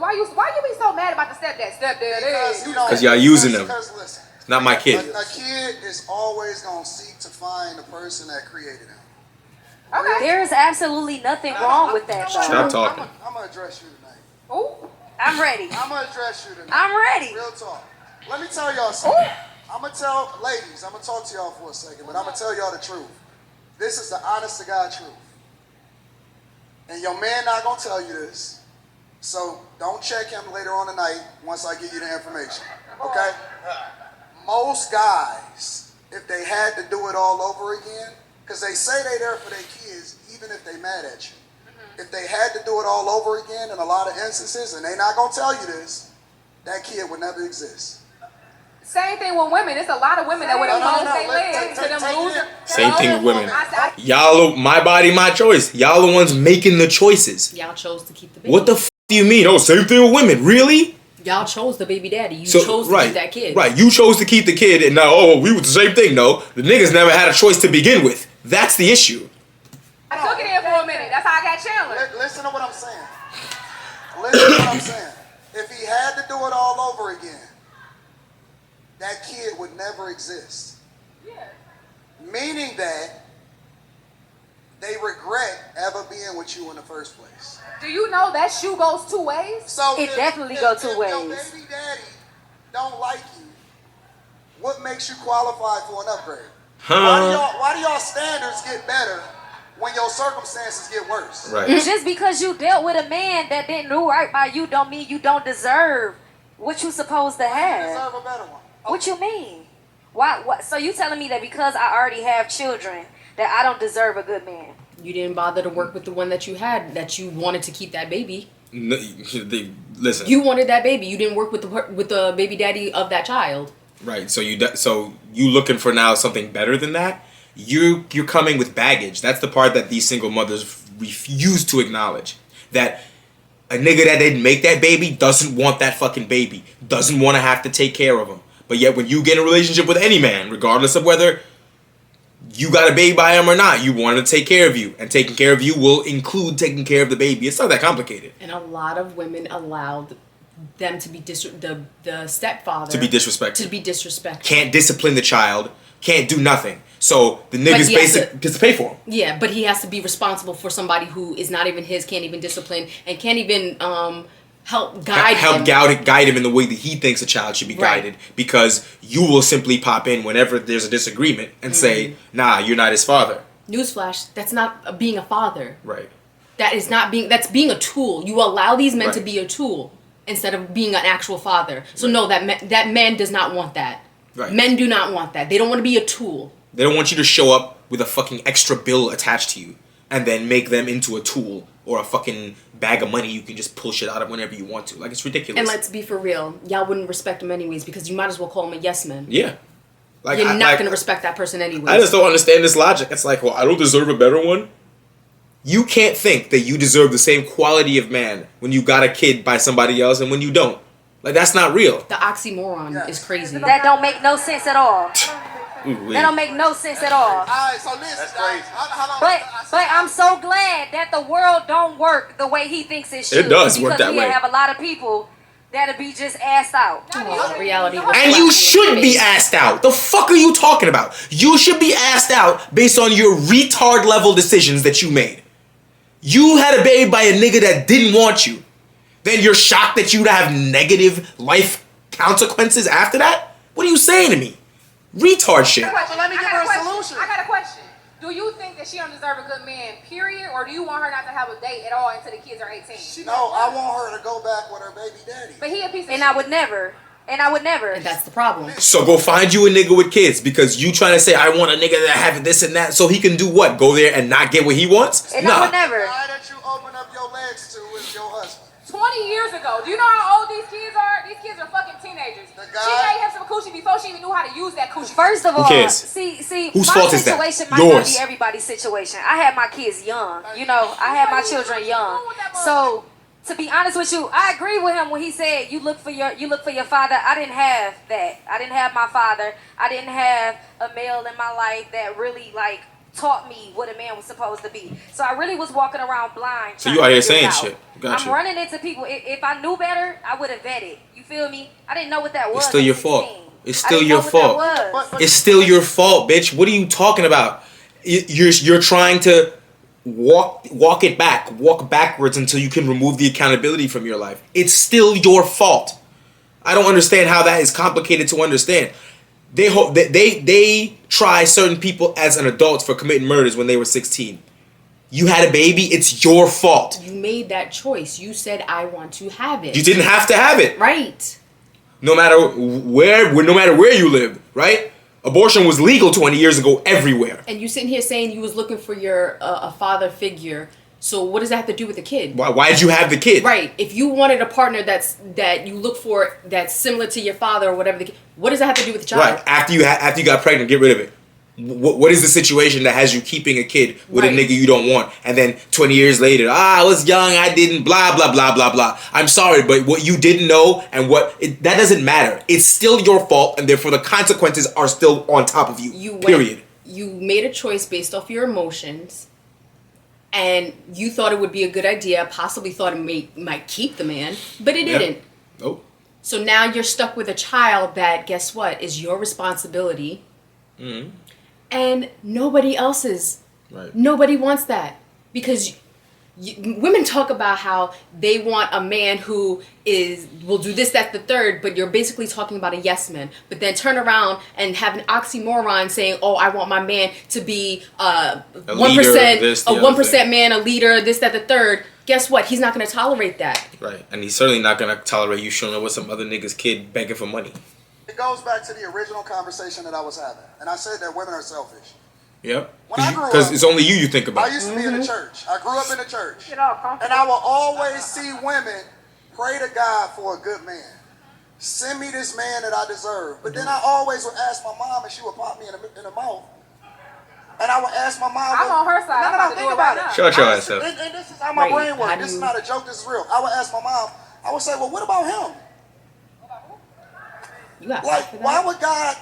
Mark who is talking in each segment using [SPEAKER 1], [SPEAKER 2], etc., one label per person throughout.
[SPEAKER 1] So why you be so mad about the stepdad?
[SPEAKER 2] Because y'all using them.
[SPEAKER 3] Because listen,
[SPEAKER 2] it's not my kid.
[SPEAKER 3] A kid is always gonna seek to find the person that created him.
[SPEAKER 1] Okay.
[SPEAKER 4] There is absolutely nothing wrong with that, though.
[SPEAKER 2] Stop talking.
[SPEAKER 3] I'm gonna address you tonight.
[SPEAKER 1] Ooh.
[SPEAKER 4] I'm ready.
[SPEAKER 3] I'm gonna address you tonight.
[SPEAKER 4] I'm ready.
[SPEAKER 3] Real talk. Let me tell y'all something. I'm gonna tell ladies. I'm gonna talk to y'all for a second, but I'm gonna tell y'all the truth. This is the honest to God truth. And your man not gonna tell you this. So don't check him later on tonight once I give you the information. Okay? Most guys, if they had to do it all over again, because they say they there for their kids, even if they mad at you. If they had to do it all over again in a lot of instances, and they not gonna tell you this, that kid would never exist.
[SPEAKER 1] Same thing with women. It's a lot of women that would oppose their legs to them losing.
[SPEAKER 2] Same thing with women. Y'all, my body, my choice. Y'all the ones making the choices.
[SPEAKER 5] Y'all chose to keep the baby.
[SPEAKER 2] What the do you mean? Oh, same thing with women. Really?
[SPEAKER 5] Y'all chose the baby daddy. You chose to keep that kid.
[SPEAKER 2] Right. You chose to keep the kid, and now, we were the same thing. No, the niggas never had a choice to begin with. That's the issue.
[SPEAKER 1] I took it in for a minute. That's how I got Chandler.
[SPEAKER 3] Listen to what I'm saying. Listen to what I'm saying. If he had to do it all over again, that kid would never exist.
[SPEAKER 1] Yeah.
[SPEAKER 3] Meaning that they regret ever being with you in the first place.
[SPEAKER 1] Do you know that shoe goes two ways?
[SPEAKER 3] So
[SPEAKER 4] It definitely goes two ways.
[SPEAKER 3] If your baby daddy don't like you, what makes you qualify for an upgrade? Why do y'all standards get better when your circumstances get worse?
[SPEAKER 2] Right.
[SPEAKER 4] Just because you dealt with a man that didn't do right by you don't mean you don't deserve what you supposed to
[SPEAKER 3] You
[SPEAKER 4] have.
[SPEAKER 3] deserve a better one.
[SPEAKER 4] What you mean? Why? What? So you telling me that because I already have children that I don't deserve a good man?
[SPEAKER 5] You didn't bother to work with the one that you had, that you wanted to keep that baby.
[SPEAKER 2] No, listen.
[SPEAKER 5] You wanted that baby. You didn't work with the baby daddy of that child.
[SPEAKER 2] Right. So you looking for now something better than that? You're coming with baggage. That's the part that these single mothers refuse to acknowledge. That a nigga that didn't make that baby doesn't want that fucking baby. Doesn't want to have to take care of him. But yet when you get in a relationship with any man, regardless of whether you got a baby by him or not, you want to take care of you. And taking care of you will include taking care of the baby. It's not that complicated.
[SPEAKER 5] And a lot of women allowed them to be the stepfather
[SPEAKER 2] To be disrespected.
[SPEAKER 5] To be disrespected.
[SPEAKER 2] Can't discipline the child. Can't do nothing. So the nigga's gets to pay for him.
[SPEAKER 5] Yeah, but he has to be responsible for somebody who is not even his, can't even discipline, and can't even help guide him.
[SPEAKER 2] Guide him in the way that he thinks a child should be guided. Because you will simply pop in whenever there's a disagreement and say, nah, you're not his father.
[SPEAKER 5] Newsflash, that's not being a father.
[SPEAKER 2] Right.
[SPEAKER 5] That's being a tool. You allow these men to be a tool instead of being an actual father. So no, that man does not want that.
[SPEAKER 2] Right.
[SPEAKER 5] Men do not want that. They don't want to be a tool.
[SPEAKER 2] They don't want you to show up with a fucking extra bill attached to you and then make them into a tool or a fucking bag of money you can just pull shit out of whenever you want to. Like, it's ridiculous.
[SPEAKER 5] And let's be for real. Y'all wouldn't respect him anyways because you might as well call him a yes man.
[SPEAKER 2] Yeah. Like,
[SPEAKER 5] You're not going to respect that person anyways.
[SPEAKER 2] I just don't understand this logic. It's like, well, I don't deserve a better one. You can't think that you deserve the same quality of man when you got a kid by somebody else and when you don't. Like, that's not real.
[SPEAKER 5] The oxymoron is crazy.
[SPEAKER 4] That don't make no sense at all.
[SPEAKER 2] Ooh,
[SPEAKER 4] That don't make no sense at all.
[SPEAKER 3] Alright, so listen. That's crazy.
[SPEAKER 4] But I'm so glad that the world don't work the way he thinks it should.
[SPEAKER 2] It does work that way.
[SPEAKER 4] Because we have a lot of people that'll be just assed out.
[SPEAKER 5] Reality.
[SPEAKER 2] And you should be asked out. The fuck are you talking about? You should be asked out based on your retard level decisions that you made. You had a baby by a nigga that didn't want you. Then you're shocked that you'd have negative life consequences after that? What are you saying to me? Retard shit.
[SPEAKER 3] So let me give her a solution.
[SPEAKER 1] I got a question. Do you think that she don't deserve a good man, period? Or do you want her not to have a date at all until the kids are 18?
[SPEAKER 3] No, I want her to go back with her baby daddy.
[SPEAKER 1] But he a piece of
[SPEAKER 4] And
[SPEAKER 1] shit.
[SPEAKER 4] I would never.
[SPEAKER 5] And that's the problem.
[SPEAKER 2] So go find you a nigga with kids because you trying to say, I want a nigga that have this and that so he can do what? Go there and not get what he wants?
[SPEAKER 4] And I would never.
[SPEAKER 3] The guy that you open up your legs to is your husband.
[SPEAKER 1] 20 years ago. Do you know how old these kids are? These kids are fucking teenagers.
[SPEAKER 3] The
[SPEAKER 1] She
[SPEAKER 3] guy-
[SPEAKER 1] gave him some coochie before she even knew how to use that coochie.
[SPEAKER 4] First of all,
[SPEAKER 2] cares?
[SPEAKER 4] see,
[SPEAKER 2] Whose
[SPEAKER 4] my
[SPEAKER 2] fault is that?
[SPEAKER 4] situation might
[SPEAKER 2] Yours.
[SPEAKER 4] not be everybody's situation. I had my kids young. You know, I had my children young. So to be honest with you, I agree with him when he said you look for your father. I didn't have that. I didn't have my father. I didn't have a male in my life that really like taught me what a man was supposed to be. So I really was walking around blind.
[SPEAKER 2] So you out here
[SPEAKER 4] trying to
[SPEAKER 2] saying
[SPEAKER 4] figure it
[SPEAKER 2] shit.
[SPEAKER 4] out.
[SPEAKER 2] Got
[SPEAKER 4] I'm
[SPEAKER 2] you.
[SPEAKER 4] running into people. If I knew better, I would have vetted. You feel me? I didn't know what that was.
[SPEAKER 2] It's still your
[SPEAKER 4] at
[SPEAKER 2] fault.
[SPEAKER 4] 16.
[SPEAKER 2] It's
[SPEAKER 4] I
[SPEAKER 2] still
[SPEAKER 4] didn't
[SPEAKER 2] your
[SPEAKER 4] know what
[SPEAKER 2] fault.
[SPEAKER 4] that was.
[SPEAKER 3] But-
[SPEAKER 2] It's still your fault, bitch. What are you talking about? You're trying to walk backwards until you can remove the accountability from your life. It's still your fault. I don't understand how that is complicated to understand. They try certain people as an adult for committing murders when they were 16. You had a baby, it's your fault.
[SPEAKER 5] You made that choice. You said, I want to have it.
[SPEAKER 2] You didn't have to have it.
[SPEAKER 5] Right.
[SPEAKER 2] No matter where you live, right? Abortion was legal 20 years ago everywhere.
[SPEAKER 5] And you sitting here saying you was looking for your a father figure. So what does that have to do with the kid?
[SPEAKER 2] Why did you have the kid?
[SPEAKER 5] Right. If you wanted a partner that you look for that's similar to your father or whatever, what does that have to do with the child?
[SPEAKER 2] Right. After you got pregnant, get rid of it. What is the situation that has you keeping a kid with
[SPEAKER 5] Right.
[SPEAKER 2] a nigga you don't want? And then 20 years later, I was young, I didn't, blah, blah, blah, blah, blah. I'm sorry, but what you didn't know and that doesn't matter. It's still your fault, and therefore the consequences are still on top of you. Period.
[SPEAKER 5] You made a choice based off your emotions, and you thought it would be a good idea, possibly thought it might keep the man, but it didn't.
[SPEAKER 2] Nope.
[SPEAKER 5] So now you're stuck with a child that, guess what, is your responsibility.
[SPEAKER 2] Mm-hmm.
[SPEAKER 5] And nobody else's.
[SPEAKER 2] Right.
[SPEAKER 5] Nobody wants that. Because women talk about how they want a man who will do this, that, the third, but you're basically talking about a yes man. But then turn around and have an oxymoron saying, oh, I want my man to be a 1%,
[SPEAKER 2] leader, this, the
[SPEAKER 5] a
[SPEAKER 2] other
[SPEAKER 5] 1%
[SPEAKER 2] thing.
[SPEAKER 5] man, a leader, this, that, the third. Guess what? He's not going to tolerate that.
[SPEAKER 2] Right. And he's certainly not going to tolerate you showing up with some other nigga's kid begging for money.
[SPEAKER 3] It goes back to the original conversation that I was having. And I said that women are selfish.
[SPEAKER 2] Yep.
[SPEAKER 3] When I grew
[SPEAKER 2] Because
[SPEAKER 3] up-
[SPEAKER 2] it's only you think about.
[SPEAKER 3] I used to be in the church. I grew up in the church.
[SPEAKER 1] Get all comfortable.
[SPEAKER 3] And I will always see women pray to God for a good man. Send me this man that I deserve. But then I always would ask my mom, and she would pop me in the mouth. And I would ask my mom.
[SPEAKER 1] I'm on her side. I'm about to
[SPEAKER 3] think
[SPEAKER 1] do it
[SPEAKER 3] about
[SPEAKER 1] right now.
[SPEAKER 2] Shut your
[SPEAKER 3] I
[SPEAKER 2] ass
[SPEAKER 3] was-
[SPEAKER 2] up.
[SPEAKER 3] And this is how my
[SPEAKER 5] Right.
[SPEAKER 3] brain
[SPEAKER 5] How
[SPEAKER 3] works.
[SPEAKER 5] do
[SPEAKER 3] This is
[SPEAKER 5] you-
[SPEAKER 3] not a joke. This is real. I would ask my mom. I would say, well, what about him?
[SPEAKER 5] You got
[SPEAKER 3] Like,
[SPEAKER 5] for that?
[SPEAKER 3] why would God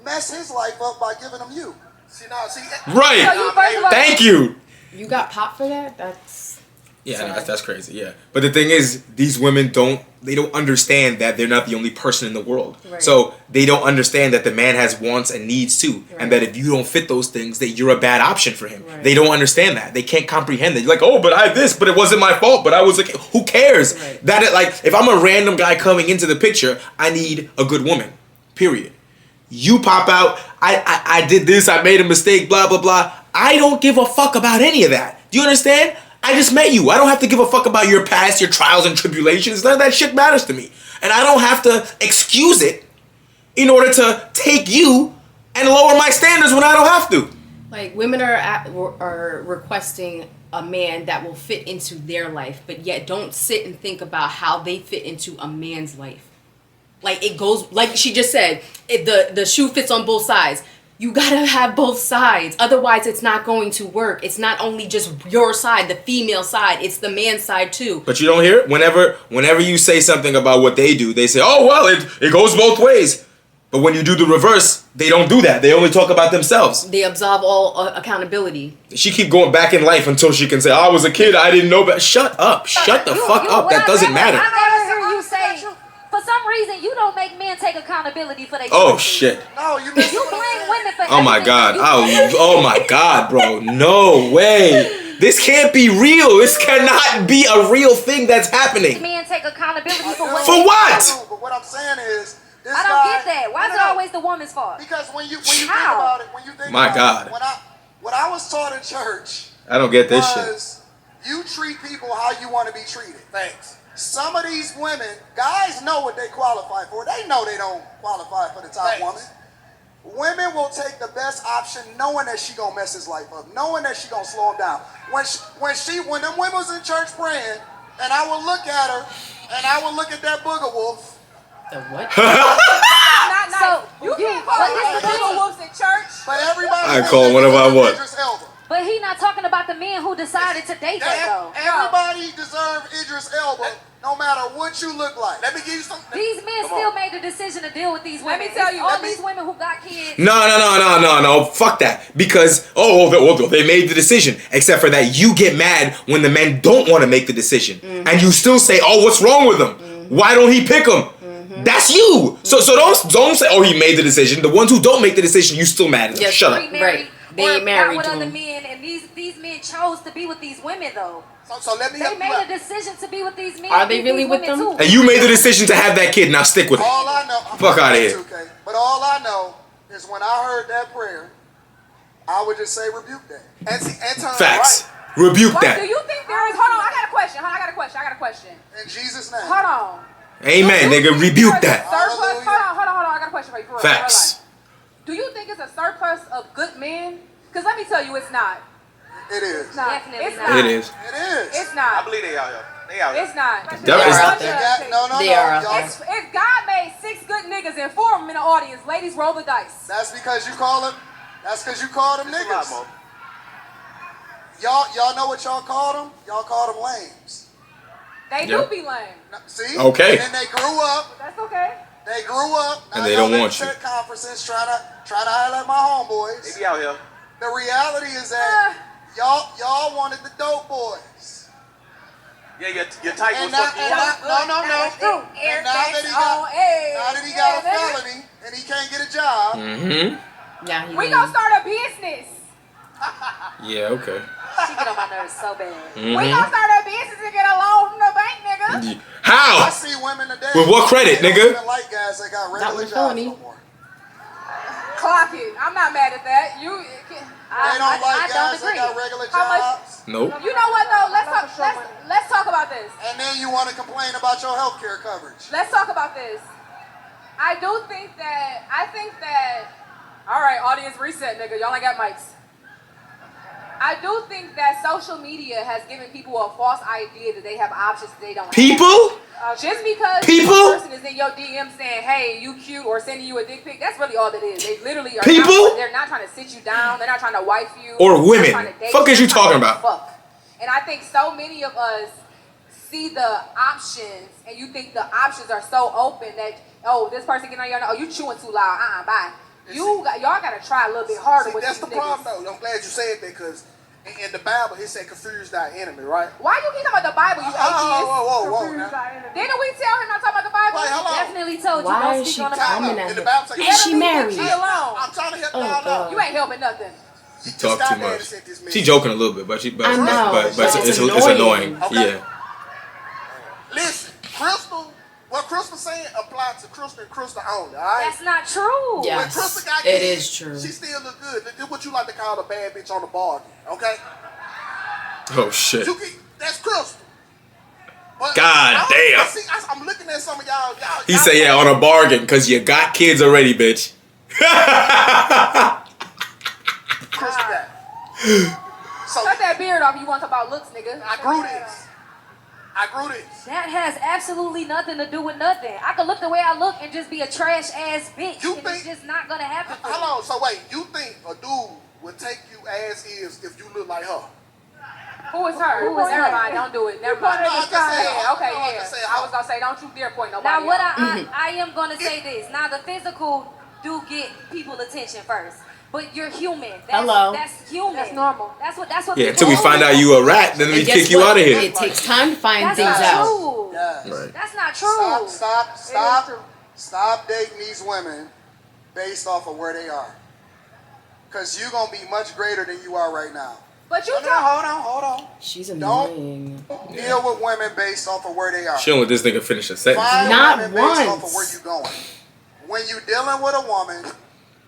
[SPEAKER 3] mess his life up by giving him you? See,
[SPEAKER 2] Right.
[SPEAKER 1] So you first of all-
[SPEAKER 2] Thank you.
[SPEAKER 5] You got popped for that? That's
[SPEAKER 2] Yeah,
[SPEAKER 5] sad.
[SPEAKER 2] that's crazy. Yeah, but the thing is, these women don't understand that they're not the only person in the world.
[SPEAKER 5] Right.
[SPEAKER 2] So they don't understand that the man has wants and needs too,
[SPEAKER 5] Right.
[SPEAKER 2] and that if you don't fit those things, that you're a bad option for him.
[SPEAKER 5] Right.
[SPEAKER 2] They don't understand that. They can't comprehend that. You're like, oh, but I this, but it wasn't my fault. But I was like, who cares?
[SPEAKER 5] Right.
[SPEAKER 2] That it, like, if I'm a random guy coming into the picture, I need a good woman. Period. You pop out. I did this. I made a mistake. Blah blah blah. I don't give a fuck about any of that. Do you understand? I just met you. I don't have to give a fuck about your past, your trials and tribulations. None of that shit matters to me. And I don't have to excuse it in order to take you and lower my standards when I don't have to.
[SPEAKER 5] Like, women are requesting a man that will fit into their life, but yet don't sit and think about how they fit into a man's life. Like, it goes, like she just said, the shoe fits on both sides. You gotta have both sides. Otherwise, it's not going to work. It's not only just your side, the female side. It's the man's side, too.
[SPEAKER 2] But you don't hear it? Whenever you say something about what they do, they say, oh, well, it goes both ways. But when you do the reverse, they don't do that. They only talk about themselves.
[SPEAKER 5] They absolve all accountability.
[SPEAKER 2] She keep going back in life until she can say, I was a kid, I didn't know better. Shut up. Shut the fuck up.
[SPEAKER 4] What
[SPEAKER 2] That doesn't matter.
[SPEAKER 4] I never hear you say, for some reason, you don't make men take accountability for their
[SPEAKER 2] Oh,
[SPEAKER 4] choices.
[SPEAKER 2] shit.
[SPEAKER 3] No, you missed
[SPEAKER 4] You
[SPEAKER 3] what I'm
[SPEAKER 4] blame
[SPEAKER 3] saying.
[SPEAKER 4] women for
[SPEAKER 2] Oh, my
[SPEAKER 4] everything.
[SPEAKER 2] God.
[SPEAKER 4] You
[SPEAKER 2] Oh, my God, bro. No way. This can't be real. This cannot be a real thing that's happening.
[SPEAKER 4] men take accountability for what
[SPEAKER 2] For
[SPEAKER 4] they
[SPEAKER 2] what?
[SPEAKER 4] do.
[SPEAKER 3] But what I'm saying is, this
[SPEAKER 4] I don't
[SPEAKER 3] guy,
[SPEAKER 4] get that. Why is it
[SPEAKER 3] No.
[SPEAKER 4] always the woman's fault?
[SPEAKER 3] Because when you think
[SPEAKER 4] How?
[SPEAKER 3] about it,
[SPEAKER 2] My God.
[SPEAKER 3] When I was taught in church,
[SPEAKER 2] I don't get this shit.
[SPEAKER 3] was you treat people how you want to be treated. Thanks. Some of these women, guys know what they qualify for. They know they don't qualify for the top woman. Women will take the best option knowing that she gonna mess his life up, knowing that she gonna slow him down. When them women was in church praying, and I would look at her, and I would look at that booger wolf.
[SPEAKER 5] The what?
[SPEAKER 1] Not nice.
[SPEAKER 4] So,
[SPEAKER 1] You can't
[SPEAKER 4] but
[SPEAKER 1] call
[SPEAKER 4] this
[SPEAKER 1] the
[SPEAKER 4] the thing.
[SPEAKER 1] wolves in church.
[SPEAKER 3] But everybody
[SPEAKER 2] I call whatever I want.
[SPEAKER 3] Idris Elba.
[SPEAKER 4] But he not talking about the men who decided to date that though.
[SPEAKER 3] Everybody deserve Idris Elba, no matter what you look like.
[SPEAKER 6] Let me give you something.
[SPEAKER 4] These men still made the decision to deal with these women.
[SPEAKER 1] Let me tell you,
[SPEAKER 4] all these women who got kids.
[SPEAKER 2] No. Fuck that. Because they made the decision. Except for that, you get mad when the men don't want to make the decision, and you still say, "Oh, what's wrong with him? Why don't he pick him?" That's you. So don't say, "Oh, he made the decision." The ones who don't make the decision, you still mad at them.
[SPEAKER 5] Yes,
[SPEAKER 2] Shut up.
[SPEAKER 5] right. They ain't married
[SPEAKER 4] with
[SPEAKER 5] to
[SPEAKER 4] other
[SPEAKER 5] him.
[SPEAKER 4] men, and these men chose to be with these women though.
[SPEAKER 6] So let me
[SPEAKER 4] They
[SPEAKER 6] help you
[SPEAKER 4] made
[SPEAKER 6] out.
[SPEAKER 4] a decision to be with these men.
[SPEAKER 5] Are they
[SPEAKER 4] These
[SPEAKER 5] really with
[SPEAKER 4] women
[SPEAKER 5] them?
[SPEAKER 4] too.
[SPEAKER 2] And you made the decision to have that kid. Now stick with it.
[SPEAKER 3] All I know,
[SPEAKER 2] Fuck outta here.
[SPEAKER 3] Okay. But all I know is when I heard that prayer, I would just say rebuke that.
[SPEAKER 6] Anton,
[SPEAKER 2] Facts.
[SPEAKER 6] right.
[SPEAKER 2] Rebuke
[SPEAKER 1] What
[SPEAKER 2] that.
[SPEAKER 1] do you think there is? Hold on, I got a question. I got a question.
[SPEAKER 3] In Jesus' name.
[SPEAKER 1] Hold on.
[SPEAKER 2] Amen, nigga. Rebuke that.
[SPEAKER 1] Surplus. Hold on. I got a question for you. For real,
[SPEAKER 2] Facts.
[SPEAKER 1] for real life. Do you think it's a surplus of good men? Because let me tell you, it's not.
[SPEAKER 3] It is.
[SPEAKER 1] It's not.
[SPEAKER 4] Definitely
[SPEAKER 1] It's
[SPEAKER 4] not.
[SPEAKER 1] not.
[SPEAKER 2] It is.
[SPEAKER 3] It is.
[SPEAKER 1] It's
[SPEAKER 6] I
[SPEAKER 1] not.
[SPEAKER 6] believe they out here. They out here.
[SPEAKER 1] It's not.
[SPEAKER 2] They are
[SPEAKER 5] out there. They are out there.
[SPEAKER 1] If God made 6 good niggas and 4 of them in the audience, ladies, roll the dice.
[SPEAKER 3] That's because you call them. That's because you call them
[SPEAKER 6] It's a lot
[SPEAKER 3] niggas.
[SPEAKER 6] more.
[SPEAKER 3] Y'all know what y'all call them? Y'all call them lames.
[SPEAKER 1] They
[SPEAKER 2] Yeah.
[SPEAKER 1] do be lame.
[SPEAKER 3] See?
[SPEAKER 2] Okay.
[SPEAKER 3] And then they grew up.
[SPEAKER 1] That's okay.
[SPEAKER 3] They grew up.
[SPEAKER 2] And
[SPEAKER 3] Now
[SPEAKER 2] they
[SPEAKER 3] y'all
[SPEAKER 2] don't
[SPEAKER 3] at
[SPEAKER 2] want
[SPEAKER 3] the
[SPEAKER 2] you.
[SPEAKER 3] church conferences trying to highlight my homeboys.
[SPEAKER 6] They be out here.
[SPEAKER 3] The reality is that y'all wanted the dope boys.
[SPEAKER 6] Yeah, your type
[SPEAKER 3] And
[SPEAKER 6] was
[SPEAKER 3] now,
[SPEAKER 6] fucking
[SPEAKER 3] and now, no.
[SPEAKER 1] That's true.
[SPEAKER 3] And now that he got a felony and he can't get a job,
[SPEAKER 2] Mm-hmm.
[SPEAKER 5] Yeah, he
[SPEAKER 1] We
[SPEAKER 5] is.
[SPEAKER 1] gonna start a business.
[SPEAKER 2] Yeah, okay.
[SPEAKER 4] She get on my nerves so bad.
[SPEAKER 1] We gonna start a business and get a loan from the bank, nigga.
[SPEAKER 3] I
[SPEAKER 2] How?
[SPEAKER 3] see women today.
[SPEAKER 2] With what credit,
[SPEAKER 3] they
[SPEAKER 2] nigga?
[SPEAKER 3] don't even like guys that got regular
[SPEAKER 5] with
[SPEAKER 3] jobs
[SPEAKER 5] felony.
[SPEAKER 3] no more.
[SPEAKER 1] Clock it. I'm not mad at that.
[SPEAKER 3] They don't like guys that got regular
[SPEAKER 1] How much-
[SPEAKER 3] jobs.
[SPEAKER 2] Nope.
[SPEAKER 1] You know what though? Let's talk about this.
[SPEAKER 3] And then you want to complain about your health care coverage.
[SPEAKER 1] Let's talk about this. I think that. All right, audience reset, nigga. Y'all ain't got mics. I do think that social media has given people a false idea that they have options that they don't have.
[SPEAKER 2] People?
[SPEAKER 1] Just because
[SPEAKER 2] People?
[SPEAKER 1] a person is in your DM saying, "Hey, you cute," or sending you a dick pic, that's really all that is. They literally are.
[SPEAKER 2] People?
[SPEAKER 1] They're not trying to sit you down. They're not trying to wife you.
[SPEAKER 2] Or
[SPEAKER 1] They're
[SPEAKER 2] women.
[SPEAKER 1] trying to date
[SPEAKER 2] Fuck is you
[SPEAKER 1] They're trying
[SPEAKER 2] talking
[SPEAKER 1] to
[SPEAKER 2] about?
[SPEAKER 1] Fuck. And I think so many of us see the options, and you think the options are so open that this person getting on your nerves. Oh, you chewing too loud. Bye. Y'all gotta try a little bit harder
[SPEAKER 6] See,
[SPEAKER 1] with
[SPEAKER 6] that's
[SPEAKER 1] these
[SPEAKER 6] the
[SPEAKER 1] niggas.
[SPEAKER 6] problem, though. I'm glad you said that because in the Bible, it said confuse thy enemy, right?
[SPEAKER 1] Why you keep talking about the Bible, you atheist?
[SPEAKER 6] Whoa. Now.
[SPEAKER 1] Didn't we tell him not to talk about the Bible?
[SPEAKER 6] Wait, hold on.
[SPEAKER 4] Definitely told you
[SPEAKER 5] Why
[SPEAKER 4] don't
[SPEAKER 5] is
[SPEAKER 4] speak
[SPEAKER 5] she
[SPEAKER 4] on the
[SPEAKER 5] coming
[SPEAKER 4] Bible.
[SPEAKER 5] at
[SPEAKER 6] In the
[SPEAKER 5] him?
[SPEAKER 6] Bible, say,
[SPEAKER 5] Is she
[SPEAKER 1] Leave
[SPEAKER 5] married?
[SPEAKER 1] G alone.
[SPEAKER 6] I'm trying to help
[SPEAKER 5] Oh,
[SPEAKER 6] y'all out.
[SPEAKER 5] God.
[SPEAKER 1] You ain't helping nothing.
[SPEAKER 2] She talk too
[SPEAKER 6] Stop
[SPEAKER 2] much.
[SPEAKER 6] that shit, this man.
[SPEAKER 2] She joking a little bit, but
[SPEAKER 5] I know,
[SPEAKER 2] but
[SPEAKER 5] but
[SPEAKER 2] it's
[SPEAKER 5] it's
[SPEAKER 2] annoying.
[SPEAKER 5] annoying.
[SPEAKER 6] Okay.
[SPEAKER 2] Yeah.
[SPEAKER 6] Listen, what Crystal saying applies to Crystal and Crystal only, all right?
[SPEAKER 4] That's not true.
[SPEAKER 5] Yeah.
[SPEAKER 6] When Crystal got
[SPEAKER 5] It
[SPEAKER 6] kids,
[SPEAKER 5] is true.
[SPEAKER 6] She still look good. This what you like to call a bad bitch on the bargain, okay?
[SPEAKER 2] Oh shit.
[SPEAKER 6] That's Crystal. But
[SPEAKER 2] God damn.
[SPEAKER 6] See, I'm looking at some of y'all.
[SPEAKER 2] He said, "Yeah, on a bargain, cause you got kids already, bitch."
[SPEAKER 6] Crystal got. So
[SPEAKER 1] Cut that beard off. You want to talk about looks, nigga?
[SPEAKER 6] I grew this.
[SPEAKER 4] That has absolutely nothing to do with nothing. I could look the way I look and just be a trash ass bitch.
[SPEAKER 6] You
[SPEAKER 4] and
[SPEAKER 6] think-
[SPEAKER 4] it's just not gonna happen for
[SPEAKER 6] Hold
[SPEAKER 4] me.
[SPEAKER 6] on. So wait, you think a dude would take you as is if you look like her?
[SPEAKER 1] Who is her?
[SPEAKER 4] Who is
[SPEAKER 1] Never
[SPEAKER 4] her?
[SPEAKER 1] mind. Don't do it. Never mind.
[SPEAKER 6] No, I'm just saying.
[SPEAKER 1] Yeah, okay,
[SPEAKER 6] No, I'm
[SPEAKER 1] yeah.
[SPEAKER 6] just saying.
[SPEAKER 1] I was gonna say, don't you dare point nobody
[SPEAKER 4] Now what
[SPEAKER 1] out.
[SPEAKER 4] I am gonna say this. Now the physical do get people attention first. But you're human.
[SPEAKER 5] Hello.
[SPEAKER 4] That's human.
[SPEAKER 1] That's normal.
[SPEAKER 4] That's what
[SPEAKER 2] Yeah,
[SPEAKER 4] people
[SPEAKER 2] until we
[SPEAKER 4] always
[SPEAKER 2] find out
[SPEAKER 4] do.
[SPEAKER 2] you a rat, then we
[SPEAKER 5] And guess
[SPEAKER 2] kick you
[SPEAKER 5] what?
[SPEAKER 2] out of here.
[SPEAKER 5] It takes time to find
[SPEAKER 4] That's
[SPEAKER 5] things
[SPEAKER 4] not
[SPEAKER 5] out.
[SPEAKER 4] true.
[SPEAKER 3] Yes.
[SPEAKER 2] Right.
[SPEAKER 4] That's not true.
[SPEAKER 3] Stop dating these women based off of where they are. Because you're going to be much greater than you are right now.
[SPEAKER 1] But you
[SPEAKER 6] No,
[SPEAKER 1] talk.
[SPEAKER 6] hold on.
[SPEAKER 5] She's annoying.
[SPEAKER 3] Deal with women based off of where they are.
[SPEAKER 2] She don't let this nigga finish a sentence.
[SPEAKER 3] Find
[SPEAKER 5] Not
[SPEAKER 3] women based off of
[SPEAKER 5] once.
[SPEAKER 3] where you're going. When you're dealing with a woman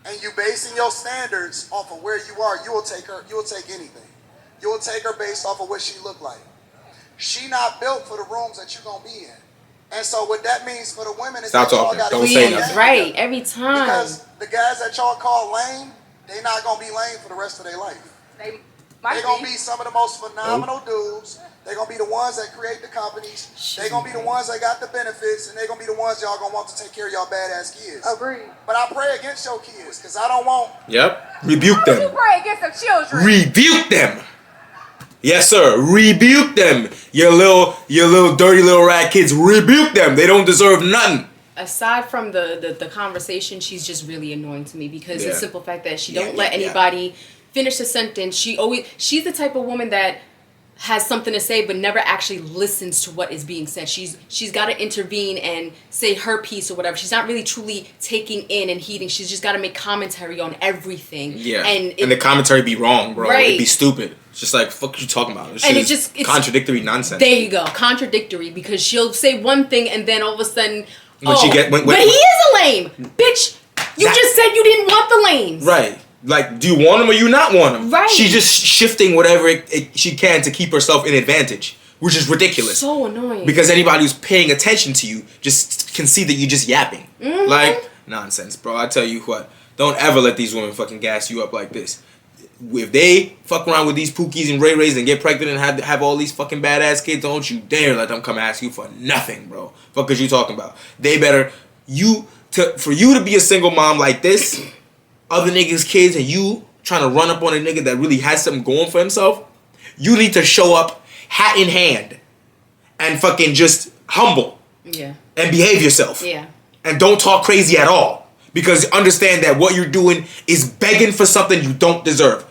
[SPEAKER 3] and you basing your standards off of where you are, you will take anything. You will take her based off of what she look like. She not built for the rooms that you're going to be in. And so what that means for the women is
[SPEAKER 2] Stop
[SPEAKER 3] that y'all
[SPEAKER 2] talking.
[SPEAKER 3] got to
[SPEAKER 2] Don't
[SPEAKER 3] be
[SPEAKER 2] say
[SPEAKER 3] on
[SPEAKER 2] nothing.
[SPEAKER 3] game
[SPEAKER 5] Right,
[SPEAKER 3] together.
[SPEAKER 5] every time.
[SPEAKER 3] Because the guys that y'all call lame, they not going to be lame for the rest of their life.
[SPEAKER 1] Maybe.
[SPEAKER 3] They're going to be some of the most phenomenal dudes. They're going to be the ones that create the companies. They're going to be the ones that got the benefits. And they're going to be the ones y'all going to want to take care of y'all badass kids.
[SPEAKER 1] Agreed.
[SPEAKER 3] But I pray against your kids because I don't want...
[SPEAKER 2] Yep. Rebuke
[SPEAKER 1] Why would you
[SPEAKER 2] them.
[SPEAKER 1] pray against the children?
[SPEAKER 2] Rebuke them. Yes, sir. Rebuke them. Your little dirty little rat kids. Rebuke them. They don't deserve nothing.
[SPEAKER 5] Aside from the conversation, she's just really annoying to me because the simple fact that she don't let
[SPEAKER 2] Yeah.
[SPEAKER 5] anybody finish a sentence. She's the type of woman that has something to say but never actually listens to what is being said. She's got to intervene and say her piece or whatever. She's not really truly taking in and heeding. She's just got to make commentary on everything.
[SPEAKER 2] Yeah.
[SPEAKER 5] And
[SPEAKER 2] the commentary be wrong, bro.
[SPEAKER 5] Right.
[SPEAKER 2] It'd be stupid. It's just like, fuck you talking about? This
[SPEAKER 5] And
[SPEAKER 2] shit
[SPEAKER 5] it just-
[SPEAKER 2] is
[SPEAKER 5] it's-
[SPEAKER 2] contradictory nonsense.
[SPEAKER 5] there you go, contradictory, because she'll say one thing and then all of a sudden,
[SPEAKER 2] When she get- when-
[SPEAKER 5] but he is a lame, bitch. You
[SPEAKER 2] That-
[SPEAKER 5] just said you didn't want the lames,
[SPEAKER 2] Right. Like, do you want him or you not want him?
[SPEAKER 5] Right.
[SPEAKER 2] She's just shifting whatever she can to keep herself in advantage, which is ridiculous.
[SPEAKER 5] So annoying.
[SPEAKER 2] Because anybody who's paying attention to you just can see that you're just yapping.
[SPEAKER 5] Mm-hmm.
[SPEAKER 2] Like, nonsense, bro. I tell you what. Don't ever let these women fucking gas you up like this. If they fuck around with these Pookies and Ray Rays and get pregnant and have all these fucking badass kids, don't you dare let them come ask you for nothing, bro. Fuck is you talking about? They better for you to be a single mom like this, other niggas' kids, and you trying to run up on a nigga that really has something going for himself, you need to show up hat in hand and fucking just humble
[SPEAKER 5] Yeah.
[SPEAKER 2] and behave yourself.
[SPEAKER 5] Yeah.
[SPEAKER 2] And don't talk crazy at all. Because understand that what you're doing is begging for something you don't deserve.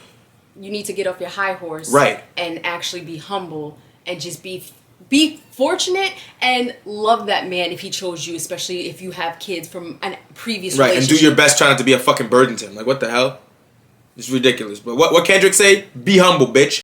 [SPEAKER 5] You need to get off your high horse,
[SPEAKER 2] Right.
[SPEAKER 5] and actually be humble and just be fortunate and love that man if he chose you, especially if you have kids from a previous
[SPEAKER 2] Right, and
[SPEAKER 5] relationship.
[SPEAKER 2] do your best trying not to be a fucking burden to him. Like, what the hell? It's ridiculous. But what Kendrick say? Be humble, bitch.